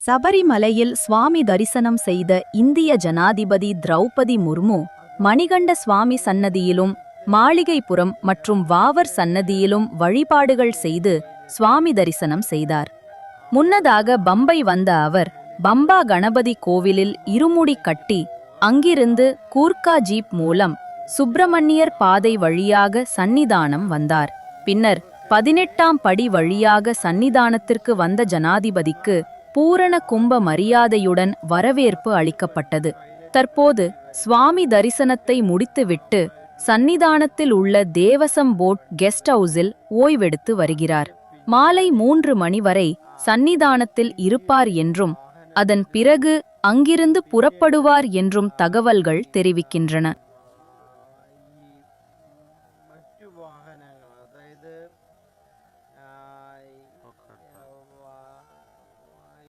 சபரிமலையில் சுவாமி தரிசனம் செய்த இந்திய ஜனாதிபதி திரௌபதி முர்மு மணிகண்ட சுவாமி சன்னதியிலும் மாளிகைப்புறம் மற்றும் வாவர் சன்னதியிலும் வழிபாடுகள் செய்து சுவாமி தரிசனம் செய்தார். முன்னதாக பம்பை வந்த அவர் பம்பா கணபதி கோவிலில் இருமுடி கட்டி அங்கிருந்து கூர்க்கா ஜீப் மூலம் சுப்பிரமணியர் பாதை வழியாக சன்னிதானம் வந்தார். பின்னர் 18ஆம் படி வழியாக சன்னிதானத்திற்கு வந்த ஜனாதிபதிக்கு பூரண கும்ப மரியாதையுடன் வரவேற்பு அளிக்கப்பட்டது. தற்போது சுவாமி தரிசனத்தை முடித்துவிட்டு சன்னிதானத்தில் உள்ள தேவசம் போட் கெஸ்ட் ஹவுஸில் ஓய்வெடுத்து வருகிறார். மாலை 3 மணி வரை சன்னிதானத்தில் இருப்பார் என்றும் அதன் பிறகு அங்கிருந்து புறப்படுவார் என்றும் தகவல்கள் தெரிவிக்கின்றன.